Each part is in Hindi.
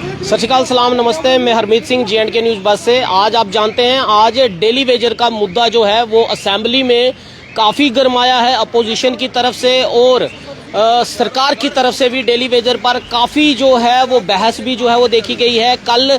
सत श्री अकाल, सलाम, नमस्ते। मैं हरमीत सिंह, J&K न्यूज़ बस से। आज आप जानते हैं, आज डेली वेजर का मुद्दा जो है वो असेंबली में काफ़ी गरमाया है अपोजिशन की तरफ से और सरकार की तरफ से भी। डेली वेजर पर काफ़ी जो है वो बहस भी जो है वो देखी गई है। कल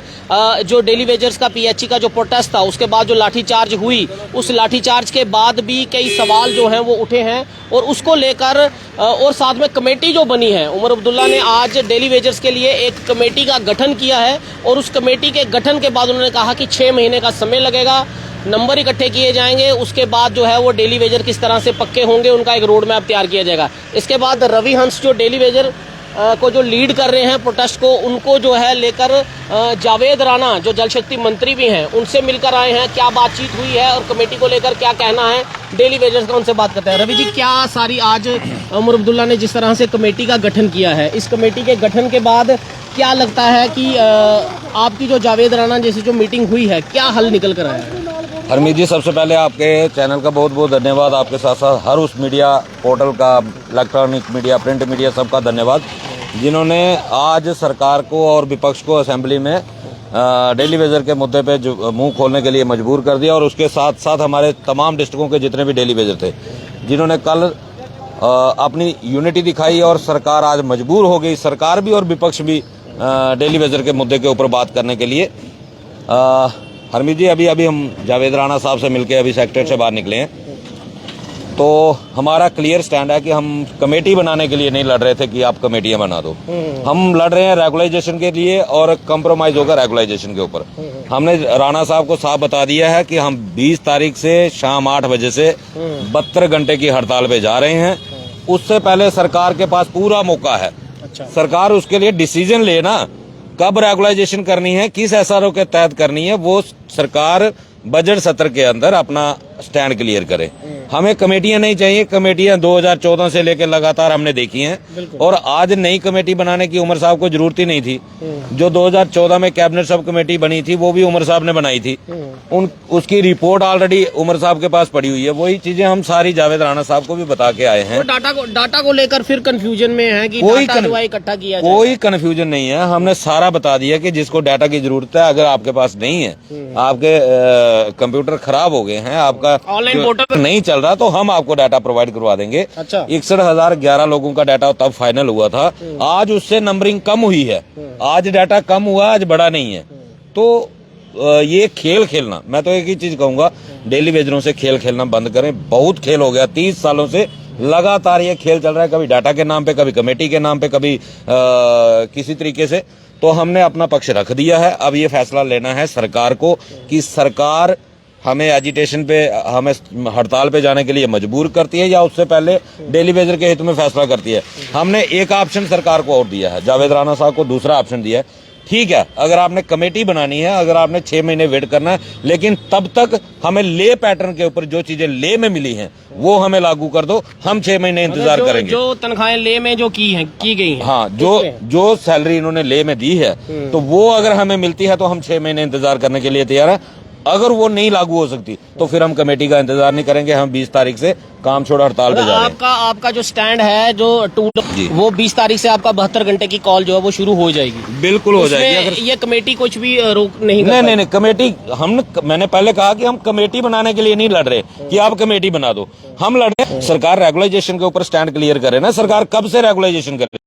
जो डेली वेजर्स का PHE का जो प्रोटेस्ट था, उसके बाद जो लाठीचार्ज हुई, उस लाठीचार्ज के बाद भी कई सवाल जो हैं वो उठे हैं और उसको लेकर और साथ में कमेटी जो बनी है, उमर अब्दुल्ला ने आज डेली वेजर्स के लिए एक कमेटी का गठन किया है और उस कमेटी के गठन के बाद उन्होंने कहा कि 6 महीने का समय लगेगा, नंबर इकट्ठे किए जाएंगे, उसके बाद जो है वो डेली वेजर किस तरह से पक्के होंगे, उनका एक रोड मैप तैयार किया जाएगा। इसके बाद रवि हंस जो डेली वेजर को जो लीड कर रहे हैं प्रोटेस्ट को, उनको जो है लेकर जावेद राणा जो जल शक्ति मंत्री भी हैं, उनसे मिलकर आए हैं। क्या बातचीत हुई है और कमेटी को लेकर क्या कहना है डेली वेजर्स का, उनसे बात करते हैं। रवि जी, क्या सारी आज उमर अब्दुल्ला ने जिस तरह से कमेटी का गठन किया है, इस कमेटी के गठन के बाद क्या लगता है कि आपकी जो जावेद राणा जैसी जो मीटिंग हुई है, क्या हल निकल कर आया है? हरमीत जी, सबसे पहले आपके चैनल का बहुत बहुत धन्यवाद। आपके साथ साथ हर उस मीडिया पोर्टल का, इलेक्ट्रॉनिक मीडिया, प्रिंट मीडिया, सबका धन्यवाद, जिन्होंने आज सरकार को और विपक्ष को असेंबली में डेली वेजर के मुद्दे पे जो मुंह खोलने के लिए मजबूर कर दिया। और उसके साथ साथ हमारे तमाम डिस्ट्रिक्टों के जितने भी डेली वेजर थे, जिन्होंने कल अपनी यूनिटी दिखाई और सरकार आज मजबूर हो गई, सरकार भी और विपक्ष भी डेली वेजर के मुद्दे के ऊपर बात करने के लिए। हरमीत जी, अभी हम जावेद राणा साहब से मिलके अभी सेक्रेटरीट से बाहर निकले हैं, तो हमारा क्लियर स्टैंड है कि हम कमेटी बनाने के लिए नहीं लड़ रहे थे कि आप कमेटियां बना दो। हम लड़ रहे हैं रेगुलाइजेशन के लिए और कंप्रोमाइज होगा रेगुलाइजेशन के ऊपर। हमने राणा साहब को साफ बता दिया है कि हम 20 तारीख से शाम 8 बजे से 72 घंटे की हड़ताल पे जा रहे हैं। उससे पहले सरकार के पास पूरा मौका है। अच्छा। सरकार उसके लिए डिसीजन लेना, कब रेगुलाइजेशन करनी है, किस SRO के तहत करनी है, वो सरकार बजट सत्र के अंदर अपना स्टैंड क्लियर करे। हमें कमेटियां नहीं चाहिए। कमेटियां 2014 से लेकर लगातार हमने देखी हैं और आज नई कमेटी बनाने की उमर साहब को जरूरत ही नहीं थी। जो 2014 में कैबिनेट सब कमेटी बनी थी, वो भी उमर साहब ने बनाई थी। उसकी रिपोर्ट ऑलरेडी उमर साहब के पास पड़ी हुई है। वही चीजें हम सारी जावेद राणा साहब को भी बता के आए हैं। डाटा को लेकर फिर कंफ्यूजन में है कि डाटा इकट्ठा किया जाए। कोई कंफ्यूजन नहीं है। हमने सारा बता दिया कि जिसको डाटा की जरूरत है, अगर आपके पास नहीं है, आपके कंप्यूटर खराब हो गए हैं, आपका ऑनलाइन पोर्टल नहीं चल रहा, तो हम आपको डाटा प्रोवाइड करवा देंगे। अच्छा। 61,011 लोगों का डाटा तब फाइनल हुआ था। आज उससे नंबरिंग कम हुई है। आज डाटा कम हुआ, आज बड़ा नहीं है। तो ये खेल खेलना, मैं तो एक ही चीज कहूंगा, डेली वेजरों से खेल खेलना बंद करें। बहुत खेल हो गया। 30 सालों से लगातार ये खेल चल रहा है, कभी डाटा के नाम पे, कभी कमेटी के नाम पे, कभी किसी तरीके से। तो हमने अपना पक्ष रख दिया है। अब ये फैसला लेना है सरकार को कि सरकार हमें एजिटेशन पे, हमें हड़ताल पे जाने के लिए मजबूर करती है या उससे पहले डेली वेजर के हित में फैसला करती है। हमने एक ऑप्शन सरकार को और दिया है, जावेद राणा साहब को दूसरा ऑप्शन दिया है। ठीक है, अगर आपने कमेटी बनानी है, अगर आपने 6 महीने वेट करना है, लेकिन तब तक हमें ले पैटर्न के ऊपर जो चीजें ले में मिली हैं वो हमें लागू कर दो। हम 6 महीने इंतजार करेंगे। जो तनख्वाहें ले में जो की गई हैं, हाँ, जो सैलरी इन्होंने ले में दी है, तो वो अगर हमें मिलती है तो हम 6 महीने इंतजार करने के लिए तैयार है। अगर वो नहीं लागू हो सकती तो फिर हम कमेटी का इंतजार नहीं करेंगे। हम 20 तारीख से काम छोड़ हड़ताल पे जा रहे हैं। आपका जो स्टैंड है, जो वो 20 तारीख से आपका 72 घंटे की कॉल जो है वो शुरू हो जाएगी। बिल्कुल हो जाएगी। अगर ये कमेटी कुछ भी रोक नहीं नहीं, कमेटी मैंने पहले कहा कि हम कमेटी बनाने के लिए नहीं लड़ रहे कि आप कमेटी बना दो। हम लड़ रहे, सरकार रेगुलाइजेशन के ऊपर स्टैंड क्लियर करे ना। सरकार कब से रेगुलाइजेशन करे,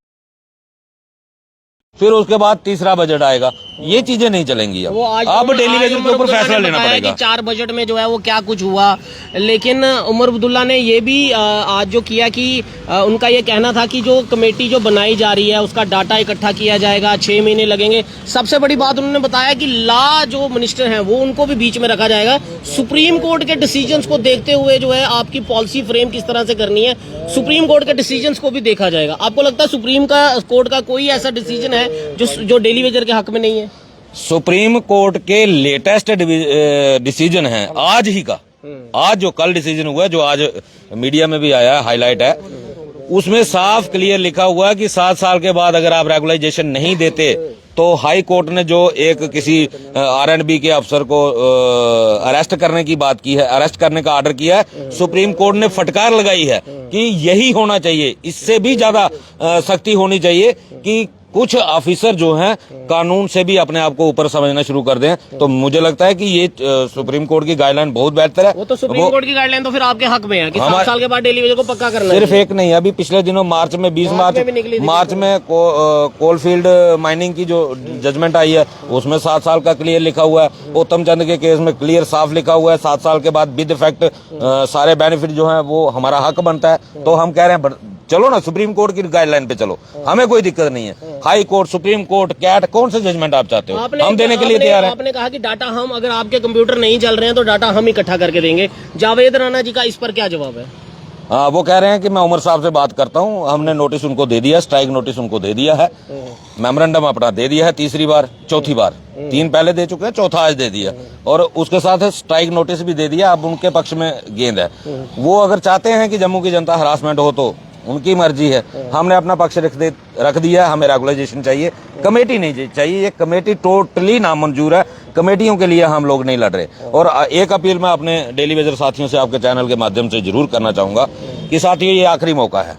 फिर उसके बाद तीसरा बजट आएगा। ये चीजें नहीं चलेंगी। अब डेली वेजर के ऊपर फैसला लेना पड़ेगा कि 4 बजट में जो है वो क्या कुछ हुआ। लेकिन उमर अब्दुल्ला ने ये भी आज जो किया कि उनका ये कहना था कि जो कमेटी जो बनाई जा रही है उसका डाटा इकट्ठा किया जाएगा, 6 महीने लगेंगे। सबसे बड़ी बात उन्होंने बताया कि लॉ जो मिनिस्टर हैं वो उनको भी बीच में रखा जाएगा। सुप्रीम कोर्ट के डिसीजंस को देखते हुए जो है आपकी पॉलिसी फ्रेम किस तरह से करनी है, सुप्रीम कोर्ट के डिसीजंस को भी देखा जाएगा। आपको लगता है सुप्रीम कोर्ट का कोई ऐसा डिसीजन है जो डेली वेजर के हक में नहीं है? सुप्रीम कोर्ट के लेटेस्ट डिसीजन है आज ही का। आज जो कल डिसीजन हुआ है, जो आज मीडिया में भी आया, हाईलाइट है, उसमें साफ क्लियर लिखा हुआ है कि 7 साल के बाद अगर आप रेगुलाइजेशन नहीं देते तो हाई कोर्ट ने जो एक किसी R&B के अफसर को अरेस्ट करने की बात की है, अरेस्ट करने का ऑर्डर किया है, सुप्रीम कोर्ट ने फटकार लगाई है कि यही होना चाहिए। इससे भी ज्यादा सख्ती होनी चाहिए कि कुछ ऑफिसर जो हैं कानून से भी अपने आप को ऊपर समझना शुरू कर दें, तो मुझे लगता है कि ये सुप्रीम कोर्ट की गाइडलाइन बहुत बेहतर है। वो तो सुप्रीम कोर्ट की गाइडलाइन तो फिर आपके हक में है कि 7 साल के बाद डेली वेजर को पक्का करना है। सिर्फ एक नहीं, अभी पिछले दिनों मार्च में 20 मार्च में कोलफील्ड माइनिंग की जो जजमेंट आई है उसमें 7 साल का क्लियर लिखा हुआ है। उत्तम चंद के केस में क्लियर साफ लिखा हुआ है 7 साल के बाद विद इफेक्ट सारे बेनिफिट जो है वो हमारा हक बनता है। तो हम कह रहे हैं चलो ना सुप्रीम कोर्ट की गाइडलाइन पे चलो, हमें कोई दिक्कत नहीं है। High court, supreme court, CAT, कौन से जजमेंट आप चाहते हो, हम देने के लिए तैयार हैं। आपने कहा कि डाटा हम, अगर आपके कंप्यूटर नहीं चल रहे हैं तो डाटा हम इकट्ठा करके देंगे। जावेद राणा जी का इस पर क्या जवाब है? हाँ, वो कह रहे हैं कि मैं उमर साहब से बात करता हूँ, हमने नोटिस उनको दे दिया, स्ट्राइक नोटिस उनको दे दिया है, मेमोरेंडम अपना दे दिया है, तीसरी बार, चौथी बार, 3 पहले दे चुके हैं, चौथा आज दे दिया, और उसके साथ स्ट्राइक नोटिस भी दे दिया। अब उनके पक्ष में गेंद है। वो अगर चाहते हैं कि जम्मू की जनता हरासमेंट हो तो उनकी मर्जी है, हमने अपना पक्ष रख दिया। हमें रेगुलाइजेशन चाहिए, कमेटी नहीं चाहिए। ये कमेटी टोटली नामंजूर है, कमेटियों के लिए हम लोग नहीं लड़ रहे। और एक अपील मैं अपने डेली वेजर साथियों से आपके चैनल के माध्यम से जरूर करना चाहूंगा कि साथियों, ये आखिरी मौका है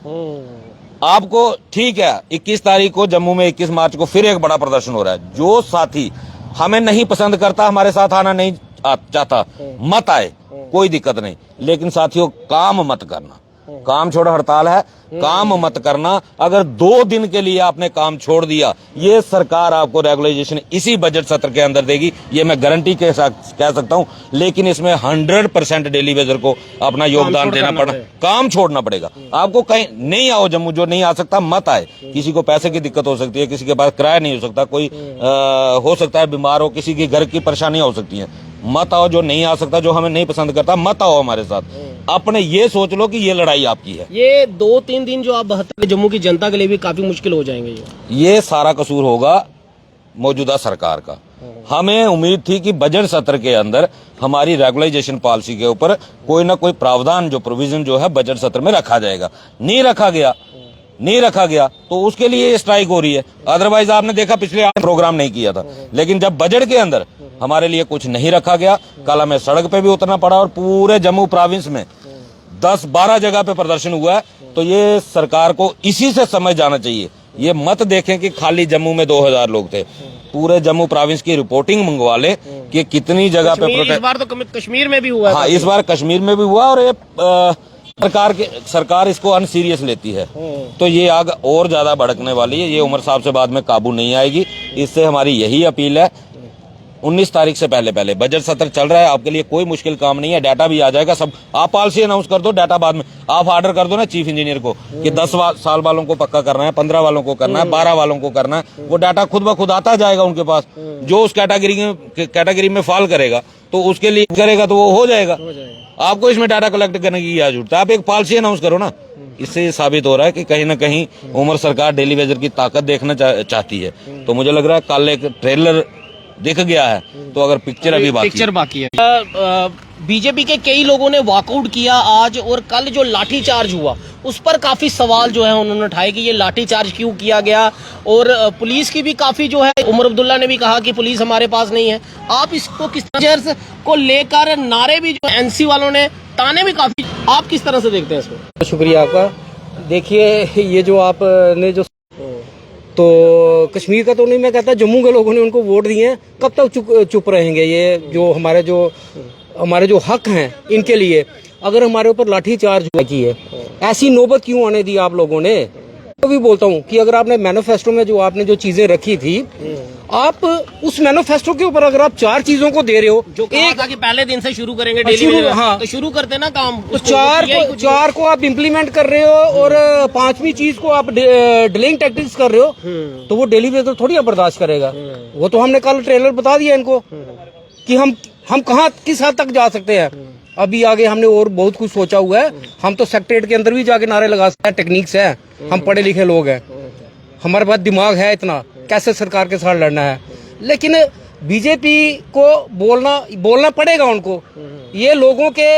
आपको। ठीक है, 21 तारीख को जम्मू में 21 मार्च को फिर एक बड़ा प्रदर्शन हो रहा है। जो साथी हमें नहीं पसंद करता, हमारे साथ आना नहीं चाहता, मत आए, कोई दिक्कत नहीं। लेकिन साथियों, काम मत करना, काम छोड़ हड़ताल है, काम मत करना। अगर 2 दिन के लिए आपने काम छोड़ दिया, ये सरकार आपको रेगुलाइजेशन इसी बजट सत्र के अंदर देगी, ये मैं गारंटी के साथ कह सकता हूं। लेकिन इसमें 100% डेली वेजर को अपना योगदान देना पड़ा, काम छोड़ना पड़ेगा आपको। कहीं नहीं आओ जम्मू, जो नहीं आ सकता मत आए। किसी को पैसे की दिक्कत हो सकती है, किसी के पास किराया नहीं हो सकता, कोई हो सकता है बीमार हो, किसी के घर की परेशानियां हो सकती है, मत आओ। जो नहीं आ सकता, जो हमें नहीं पसंद करता, मत आओ हमारे साथ। अपने ये सोच लो कि ये लड़ाई आपकी है। ये 2-3 दिन जो आप 72 जम्मू की जनता के लिए भी काफी मुश्किल हो जाएंगे। ये सारा कसूर होगा मौजूदा सरकार का। हमें उम्मीद थी कि बजट सत्र के अंदर हमारी रेगुलाइजेशन पॉलिसी के ऊपर कोई ना कोई प्रावधान, जो प्रोविजन जो है बजट सत्र में रखा जाएगा। नहीं रखा गया तो उसके लिए ये स्ट्राइक हो रही है। अदरवाइज आपने देखा पिछले प्रोग्राम नहीं किया था, लेकिन जब बजट के अंदर हमारे लिए कुछ नहीं रखा गया, कल हमें सड़क पे भी उतरना पड़ा और पूरे जम्मू प्रोविंस में 10-12 जगह पे प्रदर्शन हुआ है। तो ये सरकार को इसी से समझ जाना चाहिए। ये मत देखें कि खाली जम्मू में 2000 लोग थे, पूरे जम्मू प्रोविंस की रिपोर्टिंग मंगवा ले कि कितनी जगह पे प्रोटेस्ट। इस बार तो कश्मीर में भी हुआ। हाँ, इस बार कश्मीर में भी हुआ, और ये सरकार इसको अनसीरियस लेती है, तो ये आग और ज्यादा भड़कने वाली है। ये उमर साहब से बाद में काबू नहीं आएगी। इससे हमारी यही अपील है, 19 तारीख से पहले बजट सत्र चल रहा है, आपके लिए कोई मुश्किल काम नहीं है। डाटा भी आ जाएगा सब। आप पॉलिसी अनाउंस कर दो, डाटा बाद में आप ऑर्डर कर दो ना चीफ इंजीनियर को कि 10 साल वालों को पक्का करना है, 15 वालों को करना है, 12 वालों को करना है। वो डाटा खुद ब खुद आता जाएगा उनके पास। जो उस कैटेगरी में फॉल करेगा तो उसके लिए करेगा, तो वो हो जाएगा। आपको इसमें डाटा कलेक्ट करने की क्या जरूरत है? आप एक पॉलिसी अनाउंस करो ना। इससे साबित हो रहा है कि कहीं ना कहीं उमर सरकार डेली वेजर की ताकत देखना चाहती है। तो मुझे लग रहा है कल एक ट्रेलर दिख गया है, तो अगर पिक्चर बाकी है। बीजेपी के कई लोगों ने वॉकआउट किया आज, और कल जो लाठीचार्ज हुआ उस पर काफी सवाल जो है उन्होंने उठाए कि ये लाठीचार्ज क्यों किया गया। और पुलिस की भी काफी जो है, उमर अब्दुल्ला ने भी कहा कि पुलिस हमारे पास नहीं है। आप इसको किस तरह को लेकर नारे भी जो एनसी वालों ने ताने भी काफी, आप किस तरह से देखते हैं इसको? शुक्रिया आपका। देखिए, ये जो आपने जो तो कश्मीर का तो नहीं, मैं कहता जम्मू के लोगों ने उनको वोट दिए हैं, कब तक चुप रहेंगे? ये जो हमारे जो हक हैं इनके लिए अगर हमारे ऊपर लाठीचार्ज की है, ऐसी नौबत क्यों आने दी आप लोगों ने? तो भी बोलता हूँ कि अगर आपने मैनिफेस्टो में जो आपने जो चीजें रखी थी, आप उस मैनिफेस्टो के ऊपर अगर आप 4 चीजों को दे रहे हो, जो कहा था कि पहले दिन से शुरू करेंगे डेली वेजर, हाँ, तो शुरू करते ना काम। तो 4 को आप इम्प्लीमेंट कर रहे हो और 5वीं चीज को आप डिलेइंग टैक्टिक्स कर रहे हो, तो वो डेली वेजर थोड़ी बर्दाश्त करेगा। वो तो हमने कल ट्रेलर बता दिया इनको कि हम कहाँ किस हद तक जा सकते हैं। अभी आगे हमने और बहुत कुछ सोचा हुआ है। हम तो सेक्रेटरीट के अंदर भी जाके नारे लगा सकते हैं, टेक्निक्स है, हम पढ़े लिखे लोग हैं, हमारे पास दिमाग है इतना, कैसे सरकार के साथ लड़ना है। लेकिन बीजेपी को बोलना पड़ेगा उनको। ये लोगों के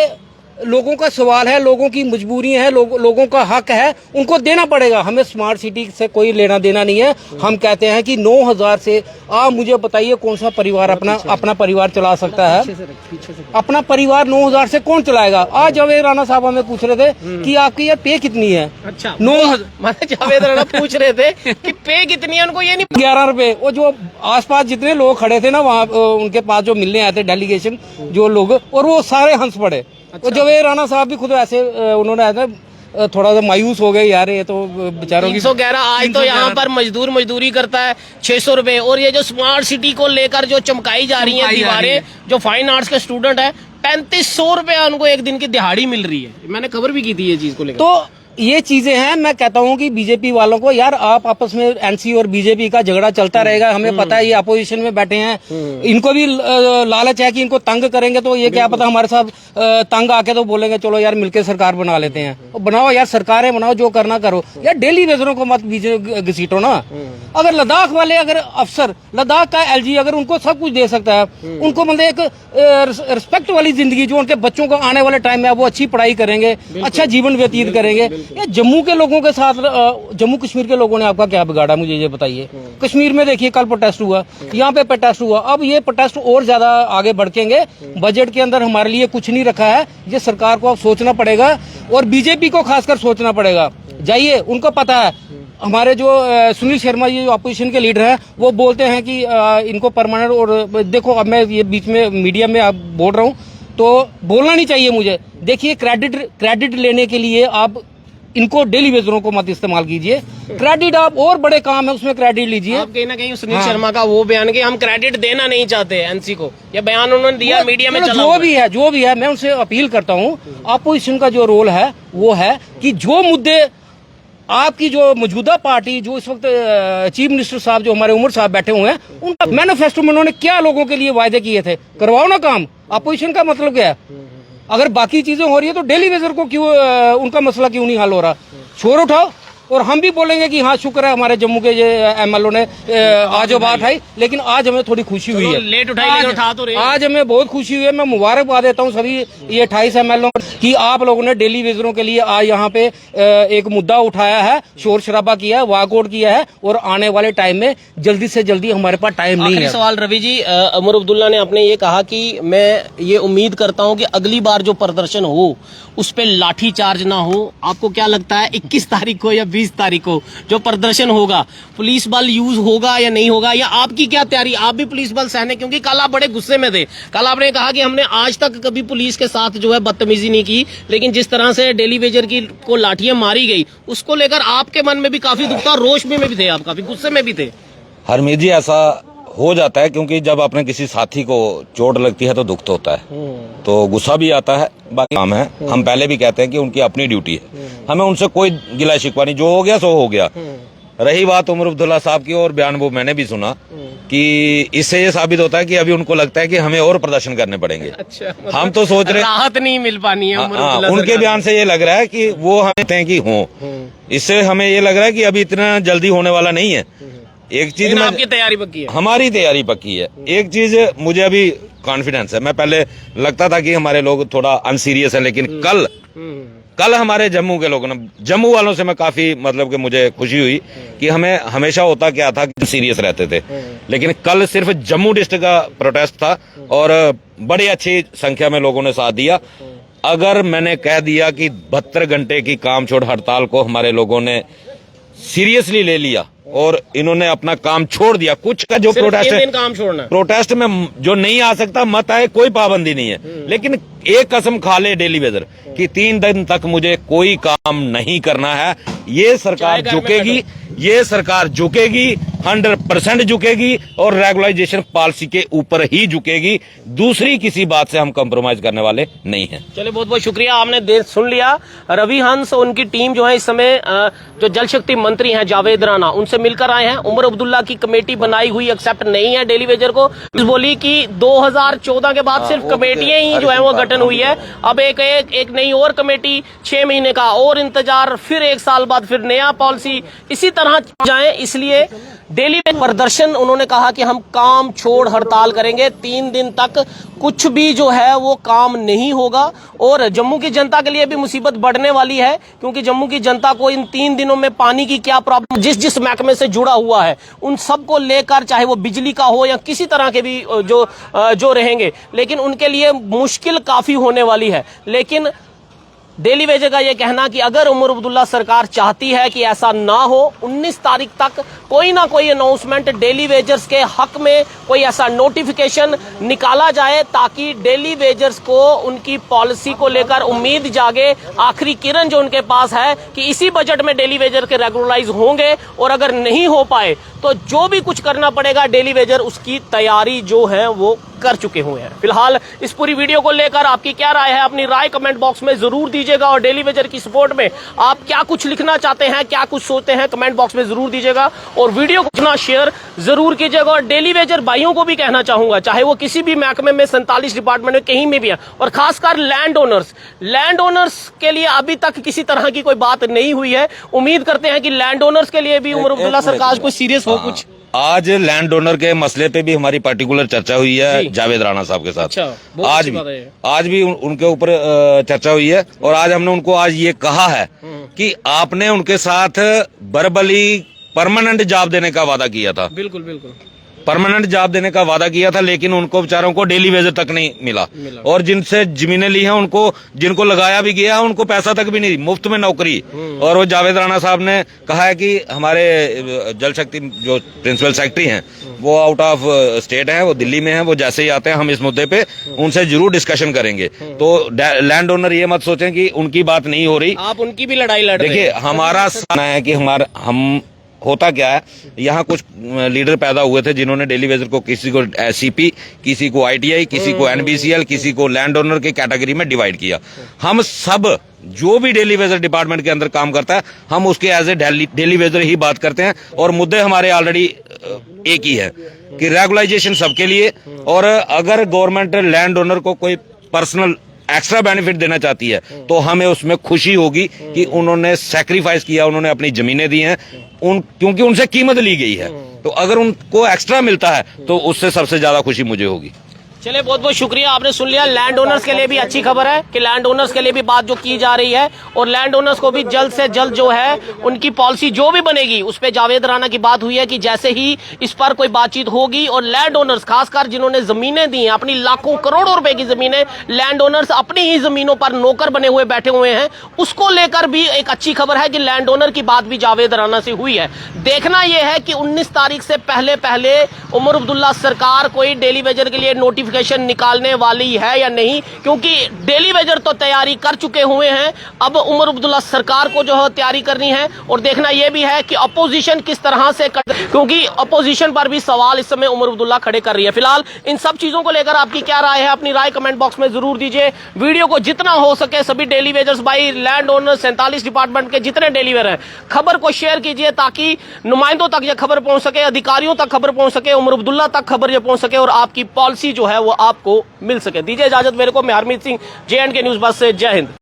लोगों का सवाल है, लोगों की मजबूरी है, लोगों का हक है, उनको देना पड़ेगा। हमें स्मार्ट सिटी से कोई लेना देना नहीं है। हम कहते हैं कि 9,000 से आप मुझे बताइए कौन सा परिवार अपना परिवार चला सकता है? अपना परिवार 9,000 से कौन चलाएगा? आज जावेद राणा साहब हमें पूछ रहे थे कि आपकी यार पे कितनी है। अच्छा, 9,000 जावेद राणा पूछ रहे थे कि पे कितनी है, उनको ये नहीं 11 रुपए। वो जो आसपास जितने लोग खड़े थे ना वहाँ उनके पास जो मिलने आए थे डेलीगेशन जो लोग, और वो सारे हंस पड़े। तो जावेद राणा साहब भी खुद ऐसे उन्होंने ऐसा थोड़ा सा मायूस हो गए, यार ये तो बेचारों की 311। आज तो यहाँ पर मजदूरी करता है 600 रुपए, और ये जो स्मार्ट सिटी को लेकर जो चमकाई जा रही है दीवारें, जो फाइन आर्ट्स के स्टूडेंट है 3500 रुपए उनको एक दिन की दिहाड़ी मिल रही है। मैंने खबर भी की थी ये चीज को लेकर। तो ये चीजें हैं। मैं कहता हूँ कि बीजेपी वालों को यार, आप आपस में एनसी और बीजेपी का झगड़ा चलता रहेगा। हमें पता है ये अपोजिशन में बैठे हैं, इनको भी लालच है कि इनको तंग करेंगे तो ये क्या पता हमारे साथ तंग आके तो बोलेंगे चलो यार मिलके सरकार बना लेते हैं। बनाओ यार, सरकारें बनाओ, जो करना करो यार, डेली वेजरों को मत घसीटो ना। अगर लद्दाख वाले अगर अफसर, लद्दाख का एलजी अगर उनको सब कुछ दे सकता है, उनको मतलब एक रिस्पेक्ट वाली जिंदगी, जो उनके बच्चों को आने वाले टाइम में वो अच्छी पढ़ाई करेंगे, अच्छा जीवन व्यतीत करेंगे। ये जम्मू के लोगों के साथ, जम्मू कश्मीर के लोगों ने आपका क्या बिगाड़ा, मुझे ये बताइए। कश्मीर में देखिए कल प्रोटेस्ट हुआ, यहाँ पे प्रोटेस्ट हुआ, अब ये प्रोटेस्ट और ज्यादा आगे बढ़केंगे। बजट के अंदर हमारे लिए कुछ नहीं रखा है, ये सरकार को अब सोचना पड़ेगा और बीजेपी को खासकर सोचना पड़ेगा। जाइए, उनको पता है। हमारे जो सुनील शर्मा ये जो अपोजिशन के लीडर हैं, वो बोलते हैं कि इनको परमानेंट, और देखो अब मैं ये बीच में मीडिया में आप बोल रहा हूँ तो बोलना नहीं चाहिए मुझे। देखिए, क्रेडिट लेने के लिए आप इनको डेली वेजरों को मत इस्तेमाल कीजिए। क्रेडिट आप और बड़े काम है उसमें क्रेडिट लीजिए। आप कहीं ना कहीं सुनील शर्मा का वो बयान कि हम क्रेडिट देना नहीं चाहते एनसी को, ये बयान उन्होंने दिया मीडिया में चला। जो भी है मैं उनसे अपील करता हूँ, अपोजिशन का जो रोल है वो है कि जो मुद्दे आपकी जो मौजूदा पार्टी, जो इस वक्त चीफ मिनिस्टर साहब जो हमारे उमर साहब बैठे हुए हैं, उनका मैनिफेस्टो में उन्होंने क्या लोगों के लिए वायदे किए थे, करवाओ ना काम। अपोजिशन का मतलब क्या है? अगर बाकी चीजें हो रही है तो डेली वेजर को क्यों उनका मसला क्यों नहीं हल हो रहा? शोर उठाओ। और हम भी बोलेंगे कि हाँ शुक्र है हमारे जम्मू के एमएलओ ने आज जो बात आई, लेकिन आज हमें थोड़ी खुशी हुई है। लेट उठाई लेकिन उठा तो रहे। आज हमें बहुत खुशी हुई है। मैं मुबारकबाद देता हूँ सभी ये 28 एमएलओ कि आप लोगों ने डेली वेजरों के लिए आज यहाँ पे एक मुद्दा उठाया है, शोर शराबा किया है, वॉकआउट किया है, और आने वाले टाइम में जल्दी से जल्दी, हमारे पास टाइम नहीं है। सवाल रवि जी, उमर अब्दुल्ला ने आपने ये कहा कि मैं ये उम्मीद करता हूँ कि अगली बार जो प्रदर्शन हो उस पर लाठी चार्ज ना हो। आपको क्या लगता है 21 तारीख को या 20 तारीख को जो प्रदर्शन होगा, पुलिस बल यूज होगा या नहीं होगा, या आपकी क्या तैयारी? आप भी पुलिस बल सहने, क्योंकि कल आप बड़े गुस्से में थे। कल आपने कहा कि हमने आज तक कभी पुलिस के साथ जो है बदतमीजी नहीं की, लेकिन जिस तरह से डेली वेजर की को लाठियां मारी गई उसको लेकर आपके मन में भी काफी दुख था, रोष में भी थे, आप काफी गुस्से में भी थे। हरमीत जी, ऐसा हो जाता है क्योंकि जब अपने किसी साथी को चोट लगती है तो दुख तो होता है, तो गुस्सा भी आता है। बाकी काम है, हम पहले भी कहते हैं कि उनकी अपनी ड्यूटी है, हमें उनसे कोई गिला शिकवा नहीं, जो हो गया सो हो गया। रही बात उमर अब्दुल्ला साहब की, और बयान वो मैंने भी सुना कि इससे ये साबित होता है कि अभी उनको लगता है कि हमें और प्रदर्शन करने पड़ेंगे। अच्छा, हम तो सोच रहे राहत नहीं मिल पानी है उमर अब्दुल्ला उनके बयान से ये लग रहा है कि वो हमें तय की हों। इससे हमें ये लग रहा है कि अभी इतना जल्दी होने वाला नहीं है। एक चीज में आपकी तैयारी पक्की है, हमारी तैयारी पक्की है। एक चीज मुझे अभी कॉन्फिडेंस है, मैं पहले लगता था कि हमारे लोग थोड़ा अनसीरियस है, लेकिन कल हमारे जम्मू के लोगों ने, जम्मू वालों से मैं काफी मतलब कि मुझे खुशी हुई कि हमें हमेशा होता क्या था कि सीरियस रहते थे, लेकिन कल सिर्फ जम्मू डिस्ट्रिक्ट का प्रोटेस्ट था और बड़ी अच्छी संख्या में लोगों ने साथ दिया। अगर मैंने कह दिया कि 72 घंटे की काम छोड़ हड़ताल को हमारे लोगों ने सीरियसली ले लिया और इन्होंने अपना काम छोड़ दिया, कुछ का जो प्रोटेस्ट है, काम छोड़ना, प्रोटेस्ट में जो नहीं आ सकता मत आए, कोई पाबंदी नहीं है, लेकिन एक कसम खा ले डेली वेजर कि 3 दिन तक मुझे कोई काम नहीं करना है, ये सरकार झुकेगी, ये सरकार झुकेगी, 100% झुकेगी और रेगुलाइजेशन पॉलिसी के ऊपर ही झुकेगी। दूसरी किसी बात से हम कंप्रोमाइज करने वाले नहीं हैं। चलिए, बहुत बहुत शुक्रिया, आपने देर सुन लिया। रवि हंस उनकी टीम जो है इस समय जो जल शक्ति मंत्री हैं जावेद राणा, उनसे से मिलकर आए हैं। उमर अब्दुल्ला की कमेटी बनाई हुई एक्सेप्ट नहीं है डेली वेजर को। बोली कि 2014 के बाद सिर्फ कमेटियां ही जो है वो गठन हुई है। अब एक नई और कमेटी, 6 महीने का और इंतजार, फिर 1 साल बाद फिर नया पॉलिसी, इसी तरह जाए। इसलिए डेली प्रदर्शन, उन्होंने कहा कि हम काम छोड़ हड़ताल करेंगे। 3 दिन तक कुछ भी जो है वो काम नहीं होगा और जम्मू की जनता के लिए भी मुसीबत बढ़ने वाली है, क्योंकि जम्मू की जनता को इन 3 दिनों में पानी की क्या प्रॉब्लम, जिस महकमे से जुड़ा हुआ है उन सब को लेकर, चाहे वो बिजली का हो या किसी तरह के भी जो रहेंगे, लेकिन उनके लिए मुश्किल काफी होने वाली है। लेकिन डेली वेजर का यह कहना कि अगर उमर अब्दुल्ला सरकार चाहती है कि ऐसा ना हो, 19 तारीख तक कोई ना कोई अनाउंसमेंट डेली वेजर्स के हक में, कोई ऐसा नोटिफिकेशन निकाला जाए ताकि डेली वेजर्स को उनकी पॉलिसी को लेकर उम्मीद जागे। आखिरी किरण जो उनके पास है कि इसी बजट में डेली वेजर के रेगुलराइज होंगे, और अगर नहीं हो पाए तो जो भी कुछ करना पड़ेगा डेली वेजर उसकी तैयारी जो है वो कर चुके हुए हैं। फिलहाल इस पूरी वीडियो को लेकर आपकी क्या राय है, अपनी राय कमेंट बॉक्स में जरूर दीजिएगा, और डेली वेजर की सपोर्ट में आप क्या कुछ लिखना चाहते हैं, क्या कुछ सोचते हैं, कमेंट बॉक्स में जरूर दीजिएगा, और वीडियो को अपना शेयर जरूर कीजिएगा। और डेली वेजर भाइयों को भी कहना चाहूंगा, चाहे वो किसी भी महकमे में 47 डिपार्टमेंट में कहीं में भी है, और खासकर लैंड ओनर्स के लिए अभी तक किसी तरह की कोई बात नहीं हुई है। उम्मीद करते हैं कि लैंड ओनर्स के लिए भी उमर अब्दुल्ला सरकार को सीरियस हो कुछ। आज लैंड ओनर के मसले पे भी हमारी पार्टिकुलर चर्चा हुई है जावेद राणा साहब के साथ। अच्छा, आज भी उनके ऊपर चर्चा हुई है, और आज हमने उनको आज ये कहा है कि आपने उनके साथ बर्बली परमानेंट जॉब देने का वादा किया था। बिल्कुल परमानेंट जॉब देने का वादा किया था, लेकिन उनको बेचारों को डेली वेजर तक नहीं मिला। और जिनसे जमीनें ली हैं उनको, जिनको लगाया भी गया उनको पैसा तक भी नहीं, मुफ्त में नौकरी। और वो जावेद राणा साहब ने कहा है कि हमारे जल शक्ति जो प्रिंसिपल सेक्रेटरी हैं वो आउट ऑफ स्टेट हैं, वो दिल्ली में हैं, वो जैसे ही आते हैं हम इस मुद्दे पे उनसे जरूर डिस्कशन करेंगे। तो लैंड ओनर ये मत सोचें कि उनकी बात नहीं हो रही, आप उनकी भी लड़ाई लड़ रहे हैं। देखिए हमारा कहना है कि हम होता क्या है, यहाँ कुछ लीडर पैदा हुए थे जिन्होंने डेली वेजर को, किसी को सीपी, किसी को आईटीआई, किसी को एनबीसीएल, किसी को लैंड ओनर की कैटेगरी में डिवाइड किया। हम सब जो भी डेली वेजर डिपार्टमेंट के अंदर काम करता है, हम उसके एज ए डेली वेजर ही बात करते हैं, और मुद्दे हमारे ऑलरेडी एक ही है कि रेगुलाइजेशन सबके लिए। और अगर गवर्नमेंट लैंड ओनर को कोई पर्सनल एक्स्ट्रा बेनिफिट देना चाहती है तो हमें उसमें खुशी होगी कि उन्होंने सैक्रिफाइस किया, उन्होंने अपनी जमीनें दी हैं, क्योंकि उनसे कीमत ली गई है। तो अगर उनको एक्स्ट्रा मिलता है तो उससे सबसे ज्यादा खुशी मुझे होगी। चलिए, बहुत बहुत शुक्रिया, आपने सुन लिया। लैंड ओनर्स के लिए भी अच्छी खबर है कि लैंड ओनर्स के लिए भी बात जो की जा रही है, और लैंड ओनर्स को भी जल्द से जल्द जो है उनकी पॉलिसी जो भी बनेगी उस पे जावेद राणा की बात हुई है कि जैसे ही इस पर कोई बातचीत होगी, और लैंड ओनर्स खासकर जिन्होंने जमीनें दी हैं, अपनी लाखों करोड़ों रुपए की जमीनें, लैंड ओनर्स अपनी ही जमीनों पर नौकर बने हुए बैठे हुए हैं, उसको लेकर भी एक अच्छी खबर है कि लैंड ओनर की बात भी जावेद राणा से हुई है। देखना यह है कि 19 तारीख से पहले उमर अब्दुल्ला सरकार कोई डेली वेजर के लिए नोटिफिकेशन निकालने वाली है या नहीं, क्योंकि डेली वेजर तो तैयारी कर चुके हुए हैं। अब उमर अब्दुल्ला सरकार को जो है तैयारी करनी है, और देखना यह भी है कि अपोजिशन किस तरह से क्योंकि अपोजिशन पर भी सवाल इस समय उमर अब्दुल्ला खड़े कर रही है। फिलहाल इन सब चीजों को लेकर आपकी क्या राय है, अपनी राय कमेंट बॉक्स में जरूर दीजिए। वीडियो को जितना हो सके सभी डेली वेजर्स भाई, लैंड ओनर, 47 डिपार्टमेंट के जितने डेली वेजर हैं, खबर को शेयर कीजिए ताकि नुमाइंदों तक यह खबर पहुंच सके, अधिकारियों तक खबर पहुंच सके, उमर अब्दुल्ला तक खबर यह पहुंच सके, और आपकी पॉलिसी जो है वो आपको मिल सके। दीजिए इजाजत मेरे को, मैं हरमीत सिंह, JNK न्यूज बस से। जय हिंद।